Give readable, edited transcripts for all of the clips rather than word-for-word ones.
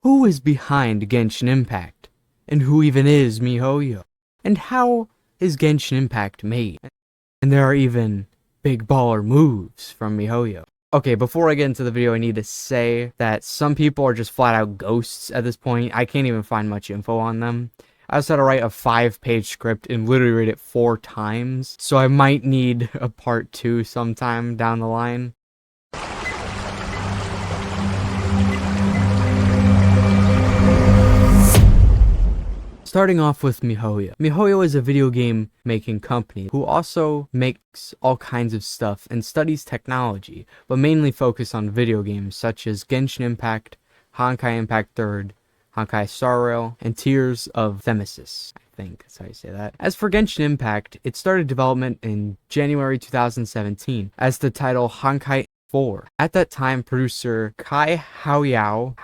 Who is behind Genshin Impact? And who even is Mihoyo? And how is Genshin Impact made? And there are even big baller moves from Mihoyo. Okay, before I get into the video, I need to say that some people are just flat out ghosts at this point. I can't even find much info on them. I also had to write a 5-page script and literally read it 4 times, so I might need a part 2 sometime down the line. Starting off with Mihoyo. Mihoyo is a video game making company who also makes all kinds of stuff and studies technology, but mainly focus on video games such as Genshin Impact, Honkai Impact 3rd, Honkai Star Rail, and Tears of Nemesis. I think that's how you say that. As for Genshin Impact, it started development in January 2017 as the title Honkai 4. At that time, producer haoyu,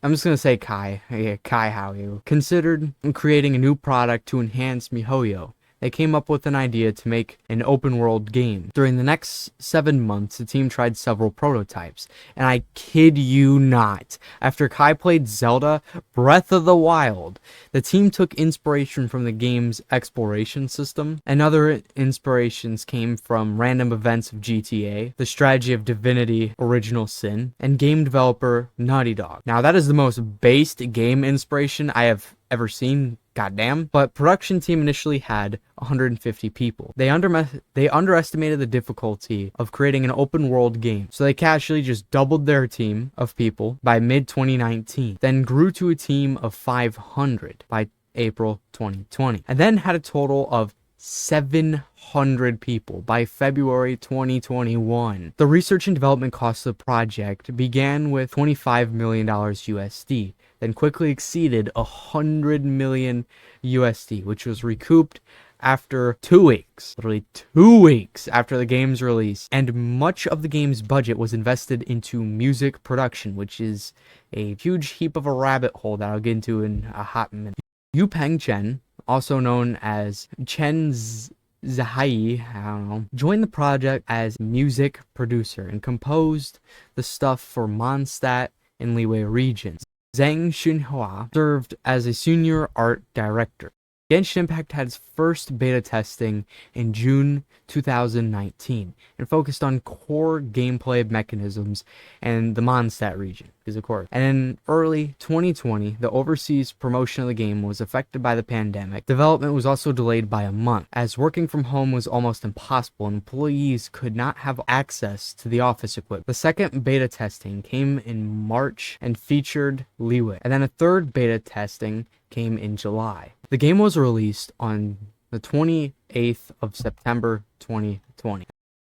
I'm just gonna say Kai haoyu, considered creating a new product to enhance Mihoyo. They came up with an idea to make an open world game. During the next 7 months, the team tried several prototypes. And I kid you not, after Kai played Zelda Breath of the Wild, the team took inspiration from the game's exploration system, and other inspirations came from random events of GTA, the strategy of Divinity Original Sin, and game developer Naughty Dog. Now that is the most based game inspiration I have ever seen, goddamn. But production team initially had 150 people. They underestimated the difficulty of creating an open world game, so they casually just doubled their team of people by mid-2019, then grew to a team of 500 by April 2020, and then had a total of 700 people by February 2021. The research and development cost of the project began with $25 million USD, then quickly exceeded $100 million USD, which was recouped after 2 weeks, literally 2 weeks after the game's release. And much of the game's budget was invested into music production, which is a huge heap of a rabbit hole that I'll get into in a hot minute. Yu Peng Chen, also known as Chen Zhai, I don't know, joined the project as music producer and composed the stuff for Mondstadt and Liu Wei regions. Zhang Qinghua served as a senior art director. Genshin Impact had its first beta testing in June 2019 and focused on core gameplay mechanisms and the Mondstadt region, because of course. And in early 2020, the overseas promotion of the game was affected by the pandemic. Development was also delayed by a month, as working from home was almost impossible and employees could not have access to the office equipment. The second beta testing came in March and featured Liu Wei, and then a third beta testing came in July. The game was released on the 28th of September 2020.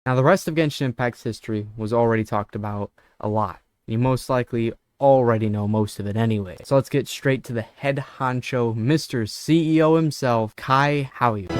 Now the rest of Genshin Impact's history was already talked about a lot. You most likely already know most of it anyway. So let's get straight to the head honcho, Mr. CEO himself, Kai haoyu.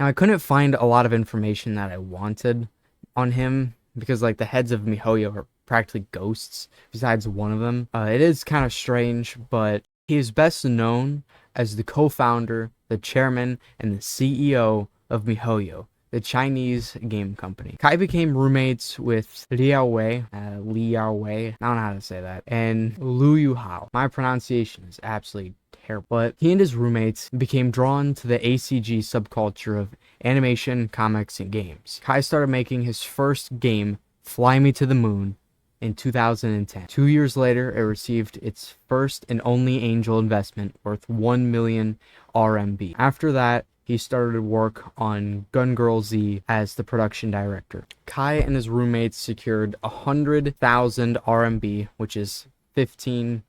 Now I couldn't find a lot of information that I wanted on him, because like the heads of Mihoyo are practically ghosts, besides one of them. It is kind of strange, but he is best known as the co-founder, the chairman, and the CEO of Mihoyo, the Chinese game company. Kai became roommates with Liu Wei, I don't know how to say that, and Luo Yuhao. My pronunciation is absolutely terrible, but he and his roommates became drawn to the ACG subculture of animation, comics, and games. Kai started making his first game, Fly Me to the Moon, in 2010. 2 years later, it received its first and only angel investment worth 1 million RMB. After that, he started work on Gun Girl Z as the production director. Kai and his roommates secured 100,000 RMB, which is 15.5k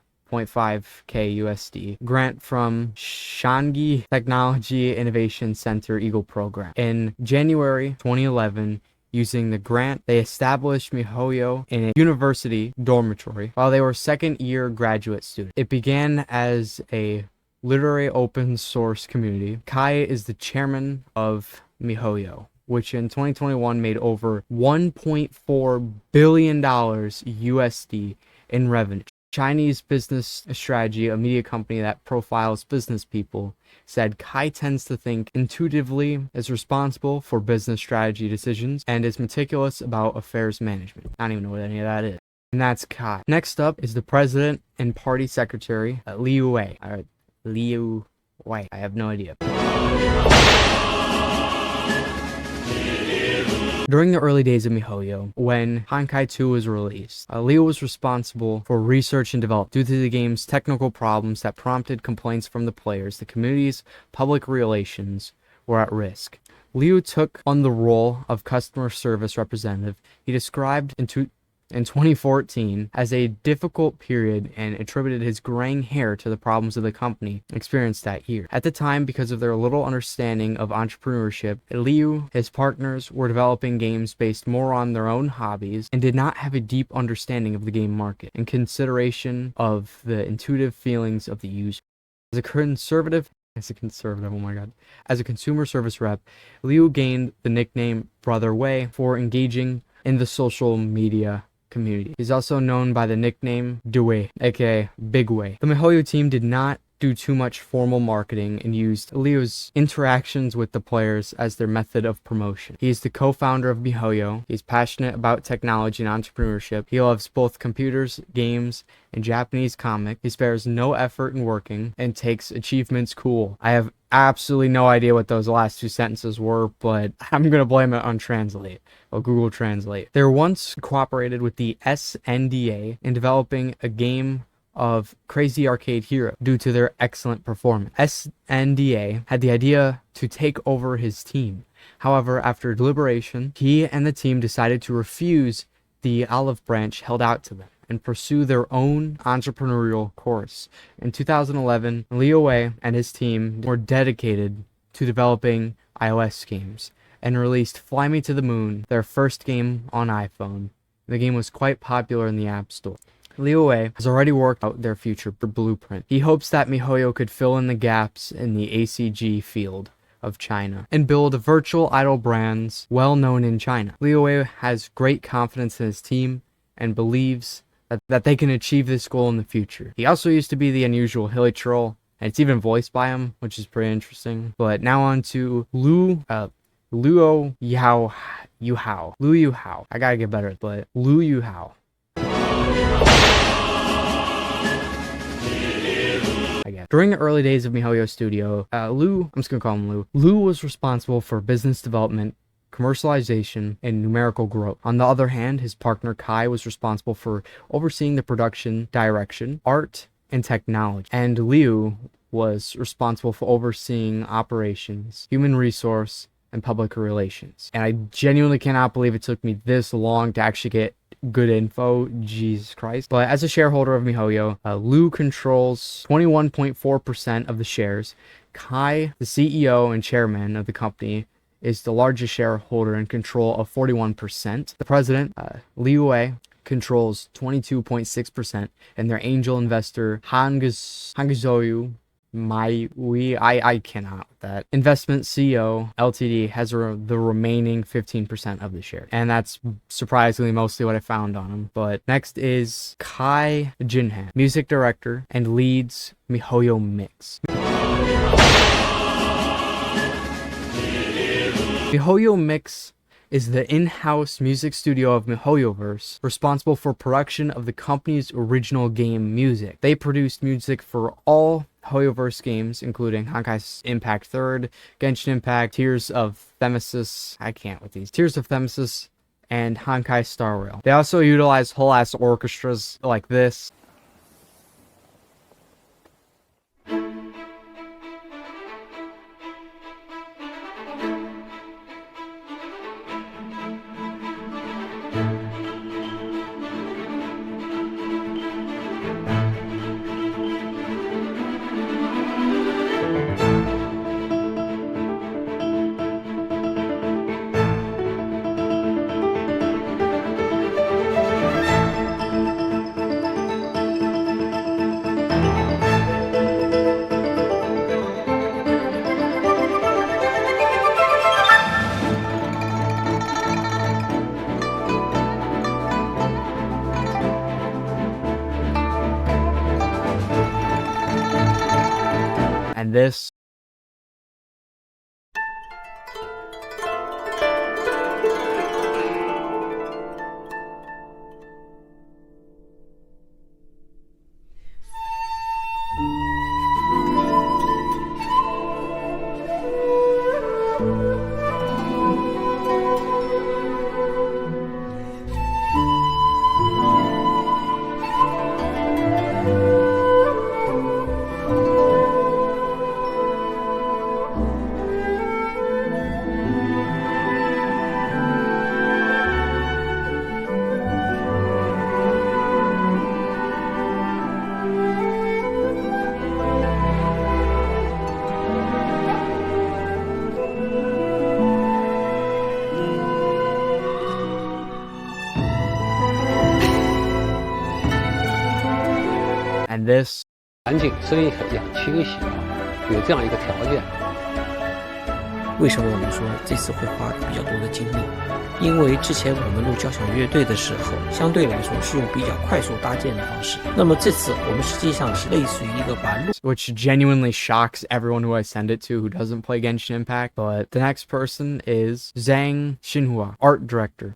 USD, grant from Shanghai Technology Innovation Center Eagle Program. In January 2011, using the grant, they established Mihoyo in a university dormitory while they were second-year graduate students. It began as a literary open source community. Kai is the chairman of Mihoyo, which in 2021 made over $1.4 billion USD in revenue. Chinese business strategy, a media company that profiles business people, said Kai tends to think intuitively, is responsible for business strategy decisions, and is meticulous about affairs management. I don't even know what any of that is. And that's Kai. Next up is the president and party secretary, Liu Wei. Liu Wei. I have no idea. During the early days of Mihoyo, when Honkai 2 was released, Liu was responsible for research and development. Due to the game's technical problems that prompted complaints from the players, the community's public relations were at risk. Liu took on the role of customer service representative. He described in 2014 as a difficult period and attributed his graying hair to the problems of the company experienced that year. At the time, because of their little understanding of entrepreneurship, Liu, his partners, were developing games based more on their own hobbies and did not have a deep understanding of the game market in consideration of the intuitive feelings of the user. As a conservative, oh my god. As a consumer service rep, Liu gained the nickname Brother Wei for engaging in the social media community. He's also known by the nickname Dewey, aka Big Wei. The Mihoyo team did not do too much formal marketing and used Liu's interactions with the players as their method of promotion. He is the co-founder of Mihoyo. He's passionate about technology and entrepreneurship. He loves both computers, games, and Japanese comic. He spares no effort in working and takes achievements cool. I have absolutely no idea what those last two sentences were, but I'm gonna blame it on Translate. Or Google Translate. They were once cooperated with the SNDA in developing a game of Crazy Arcade Hero due to their excellent performance. SNDA had the idea to take over his team. However, after deliberation, he and the team decided to refuse the olive branch held out to them and pursue their own entrepreneurial course. In 2011, Liu Wei and his team were dedicated to developing iOS games and released Fly Me to the Moon, their first game on iPhone. The game was quite popular in the App Store. Liu Wei has already worked out their future blueprint. He hopes that Mihoyo could fill in the gaps in the ACG field of China and build virtual idol brands well known in China. Liu Wei has great confidence in his team and believes that they can achieve this goal in the future. He also used to be the unusual hilly troll, and it's even voiced by him, which is pretty interesting. But now on to Luo Yuhao. Luo Yuhao. I gotta get better, but Luo Yuhao. During the early days of Mihoyo Studio, I'm just gonna call him Lou. Lou was responsible for business development, commercialization, and numerical growth. On the other hand, his partner Kai was responsible for overseeing the production, direction, art, and technology. And Liu was responsible for overseeing operations, human resource, and public relations. And I genuinely cannot believe it took me this long to actually get good info. Jesus Christ. But as a shareholder of Mihoyo, Liu controls 21.4% of the shares. Kai, the CEO and chairman of the company, is the largest shareholder in control of 41%. The president, Liu Wei, controls 22.6%, and their angel investor, Hangzhou I cannot with that. Investment CEO Ltd has the remaining 15% of the share, and that's surprisingly mostly what I found on him. But next is Kai Jinhan, music director and leads Mihoyo Mix. Mihoyo Mix is the in-house music studio of Mihoyoverse, responsible for production of the company's original game music. They produced music for all Mihoyoverse games, including Honkai Impact 3rd, Genshin Impact, Tears of Themesis, Tears of Themesis, and Honkai Star Rail. They also utilize whole-ass orchestras like this. this and this 环境，所以也很清晰啊，有这样一个条件。为什么我们说这次会花比较多的精力？因为之前我们录交响乐队的时候，相对来说是用比较快速搭建的方式。那么这次我们实际上是类似于一个把录 which genuinely shocks everyone who I send it to who doesn't play Genshin Impact. But the next person is Zhang Qinghua, art director.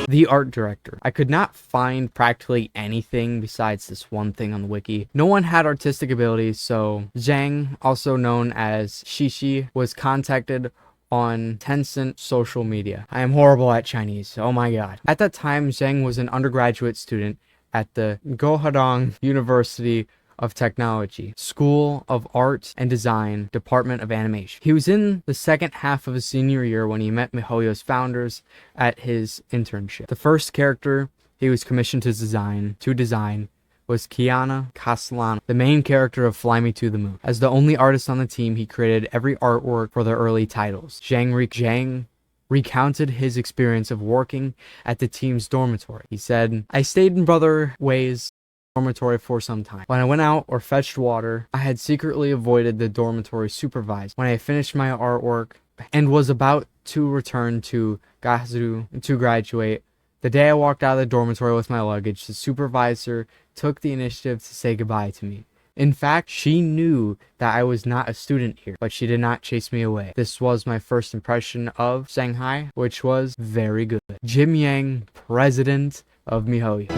The art director. I could not find practically anything besides this one thing on the wiki. No one had artistic abilities, so Zhang, also known as Shishi, was contacted on Tencent social media. I am horrible at Chinese, oh my god. At that time, Zhang was an undergraduate student at the Gohadong University of Technology, School of Art and Design, Department of Animation. He was in the second half of his senior year when he met Mihoyo's founders at his internship. The first character he was commissioned to design was Kiana Castellano, the main character of Fly Me to the Moon. As the only artist on the team, he created every artwork for their early titles. Zhang recounted his experience of working at the team's dormitory. He said, "I stayed in Brother Wei's dormitory for some time. When I went out or fetched water, I had secretly avoided the dormitory supervisor. When I finished my artwork and was about to return to Gazu to graduate, the day I walked out of the dormitory with my luggage, the supervisor took the initiative to say goodbye to me. In fact, she knew that I was not a student here, but she did not chase me away. This was my first impression of Shanghai, which was very good." Jim Yang, president of Mihoyo.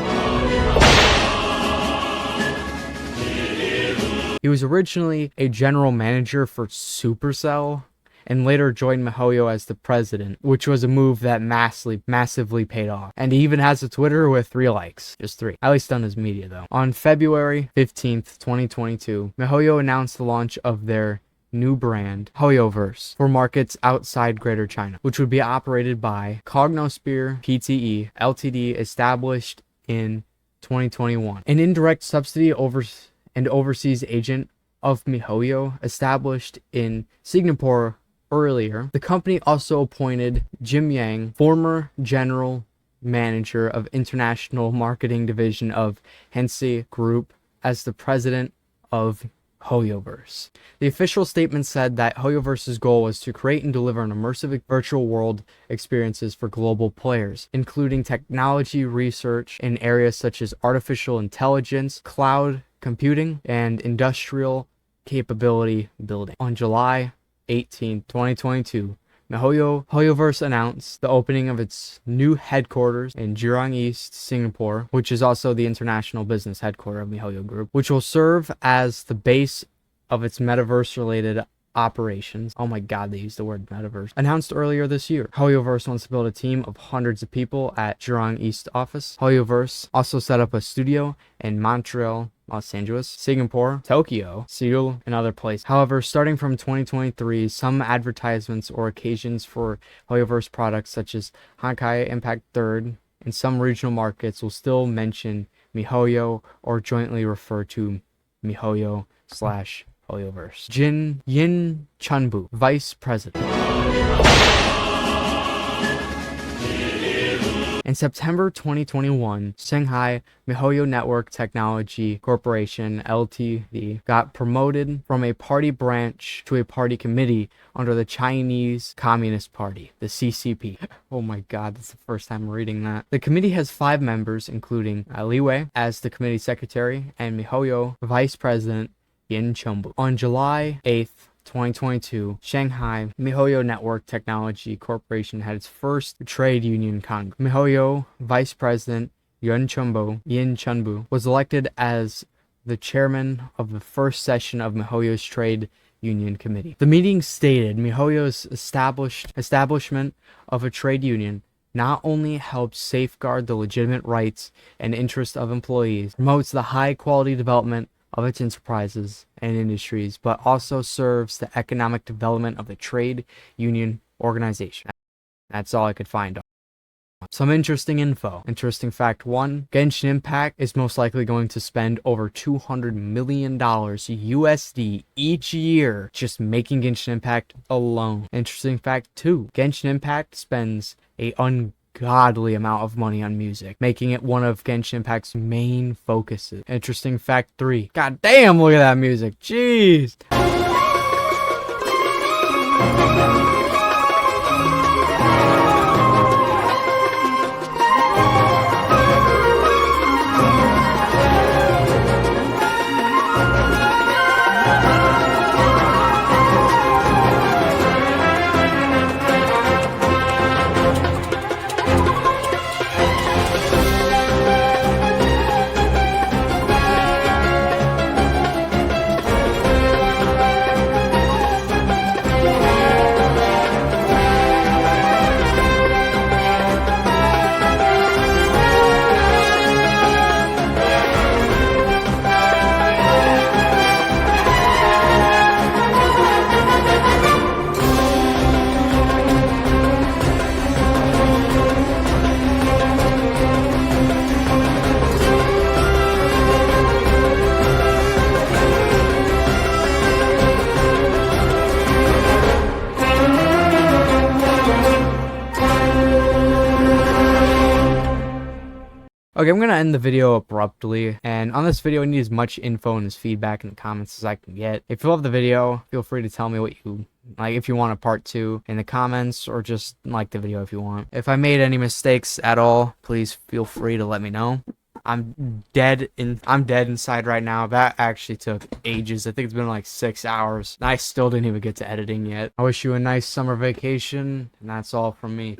He was originally a general manager for Supercell and later joined Mihoyo as the president, which was a move that massively paid off. And he even has a Twitter with 3 likes. Just 3. At least on his media, though. On February 15th, 2022, Mihoyo announced the launch of their new brand, Hoyoverse, for markets outside Greater China, which would be operated by Cognosphere Pte. Ltd., established in 2021. An indirect subsidy overseas agent of Mihoyo, established in Singapore earlier. The company also appointed Jim Yang, former general manager of international marketing division of Hensei Group, as the president of Hoyoverse. The official statement said that Hoyoverse's goal was to create and deliver an immersive virtual world experiences for global players, including technology research in areas such as artificial intelligence, cloud computing, and industrial capability building. On July 18, 2022, Hoyoverse announced the opening of its new headquarters in Jurong East, Singapore, which is also the international business headquarters of Mihoyo Group, which will serve as the base of its metaverse-related operations. Oh my god, they used the word metaverse. Announced earlier this year, Hoyoverse wants to build a team of hundreds of people at Jurong East office. Hoyoverse also set up a studio in Montreal, Los Angeles, Singapore, Tokyo, Seoul, and other places. However, starting from 2023, some advertisements or occasions for Hoyoverse products such as Honkai Impact 3rd and some regional markets will still mention Mihoyo or jointly refer to Mihoyo / Hoyoverse. Yin Chunbo, Vice President. In September 2021, Shanghai Mihoyo Network Technology Corporation (LTD) got promoted from a party branch to a party committee under the Chinese Communist Party, the CCP. Oh my god, that's the first time reading that. The committee has 5 members, including Liu Wei as the committee secretary and Mihoyo Vice President Yin Chunbo. On July 8th, 2022, Shanghai Mihoyo Network Technology Corporation had its first trade union congress. Mihoyo Vice President Yin Chunbo was elected as the chairman of the first session of Mihoyo's trade union committee. The meeting stated Mihoyo's establishment of a trade union not only helps safeguard the legitimate rights and interests of employees, promotes the high quality development of its enterprises and industries, but also serves the economic development of the trade union organization. That's all I could find. Some interesting info. Interesting fact 1, Genshin Impact is most likely going to spend over $200 million USD each year just making Genshin Impact alone. Interesting fact 2, Genshin Impact spends a ungodly amount of money on music, making it one of Genshin Impact's main focuses. Interesting fact 3, god damn, look at that music, jeez! Okay, I'm going to end the video abruptly, and on this video I need as much info and as feedback in the comments as I can get. If you love the video, feel free to tell me what you like, if you want a part 2 in the comments, or just like the video if you want. If I made any mistakes at all, please feel free to let me know. I'm dead inside right now. That actually took ages. I think it's been like 6 hours. I still didn't even get to editing yet. I wish you a nice summer vacation, and that's all from me.